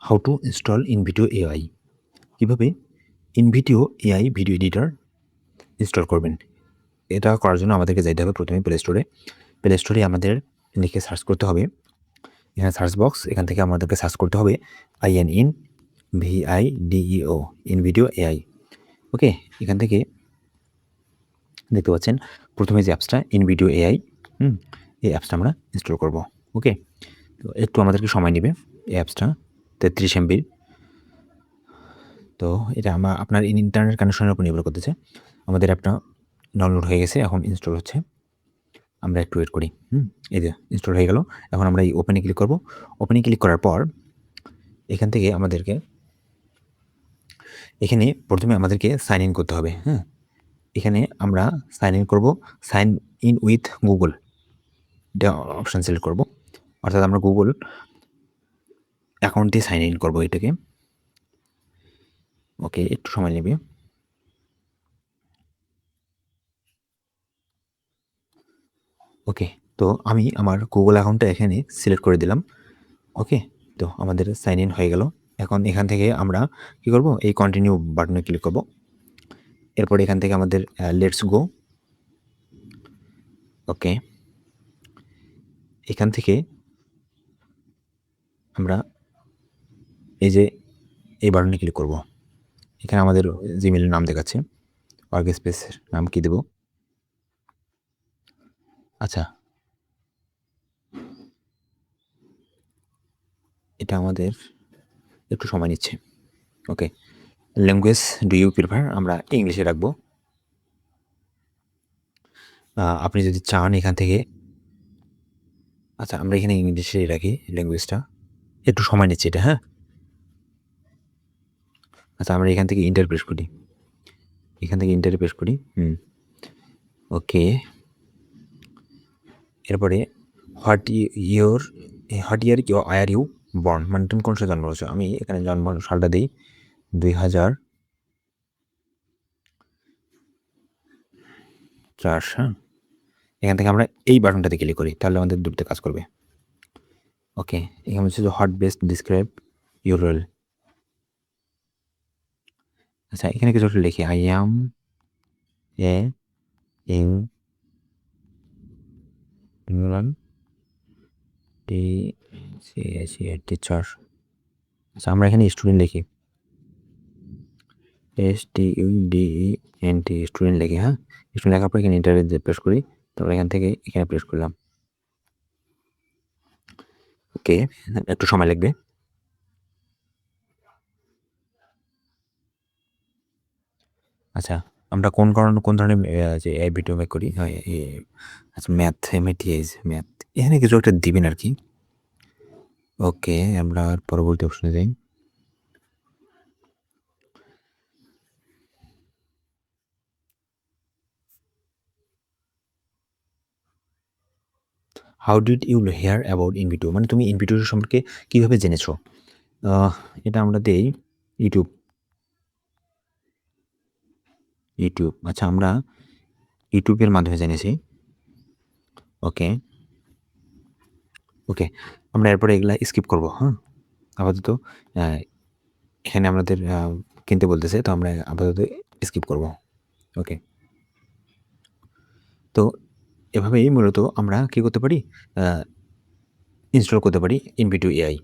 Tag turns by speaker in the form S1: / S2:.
S1: How to install InVideo AI. কীভাবে InVideo AI video editor install করবেন। এটা করার জন্য আমাদেরকে যাইতে হবে প্রথমে প্লে স্টোরে। প্লে স্টোরে আমাদের লিখে সার্চ করতে হবে, এখানে সার্চ বক্স, এখান থেকে আমাদেরকে সার্চ করতে হবে INVIDEO ইনভিডিও এআই। ওকে, এখান থেকে দেখতে পাচ্ছেন প্রথমে যে অ্যাপসটা ইনভিডিও এআই, এই অ্যাপসটা আমরা ইনস্টল করব। ওকে, তো একটু আমাদেরকে সময় নেবে এই অ্যাপসটা, 33 MB। তো এটা আপনার ইন্টারনেট কানেকশনের উপর নির্ভর করতেছে। আমাদের অ্যাপটা ডাউনলোড হয়ে গেছে, এখন ইনস্টল হচ্ছে। আমরা একটু ওয়েট করি। এই যে ইনস্টল হয়ে গেল। এখন আমরা এই ওপেনে ক্লিক করব। ওপেনে ক্লিক করার পর এখান থেকে এখানে প্রথমে আমাদেরকে সাইন ইন করতে হবে। এখানে আমরা সাইন ইন করব, সাইন ইন উইথ গুগল এটা অপশান সিলেক্ট করব। অর্থাৎ আমরা গুগল অ্যাকাউন্ট দিয়ে সাইন ইন করব এটাকে। ওকে, একটু সময় নেবে। ওকে, তো আমি আমার গুগল অ্যাকাউন্টটা এখানে সিলেক্ট করে দিলাম। ওকে, তো আমাদের সাইন ইন হয়ে গেল। এখন এখান থেকে আমরা কি করব, এই কন্টিনিউ বাটনে ক্লিক করব। এরপর এখান থেকে আমাদের লেটস গো। ওকে, এখান থেকে আমরা এই যে এই বাটনে ক্লিক করব। এখানে আমাদের জিমেইলের নাম দেখাচ্ছে, ওয়ার্ক স্পেসের নাম কি দেব? আচ্ছা, এটা আমাদের একটু সময় নিচ্ছে। ওকে, ল্যাঙ্গুয়েজ ডু ইউ প্রিফার আমরা ইংলিশে রাখবো। আপনি যদি চান এখান থেকে, আচ্ছা আমরা এখানে ইংলিশেই রাখি ল্যাঙ্গুয়েজটা। একটু সময় নিচ্ছে এটা। আচ্ছা, আমরা এখান থেকে ইন্টার প্রেস করি। ওকে, এরপরে what year are you born, মানে তুমি কোন সালে জন্ম হয়েছো। আমি এখানে জন্ম সালটা দিই 2004। এখান থেকে আমরা এই বাটনটাতে ক্লিক করি, তাহলে আমাদের দুটোতে কাজ করবে। ওকে, এখানে হচ্ছে যে hot best describe your role. আচ্ছা, এখানে কিছু একটা লিখি, আই অ্যাম এ টিচার। আচ্ছা, আমরা এখানে স্টুডেন্ট লিখি, STUDENT স্টুডেন্ট লিখি। স্টুডেন্ট লেখার পর এখানে ইন্টারে প্রেস করি, তারপর এখান থেকে এখানে প্রেস করলাম। ওকে, একটু সময় লাগবে। আচ্ছা, আমরা কোন ধরনের যে এই ভিডিও মেক করি, আচ্ছা ম্যাথ এখানে কিছু একটা দিবেন আর কি। ওকে, আমরা পরবর্তী অপশনে যাই। How did you hear about InVideo, মানে তুমি ইনভিডিও সম্পর্কে কীভাবে জেনেছো। এটা আমরা দেই ইউটিউব। আচ্ছা, আমরা ইউটিউবের মাধ্যমে জেনেছি। ওকে, আমরা এরপরে এগুলা স্কিপ করব। আপাতত এখানে আমাদের কিনতে বলতেছে, তো আমরা আপাতত স্কিপ করব। ওকে, তো এভাবেই মূলত আমরা কী করতে পারি, ইনস্টল করতে পারি ইনভিডিও এআই।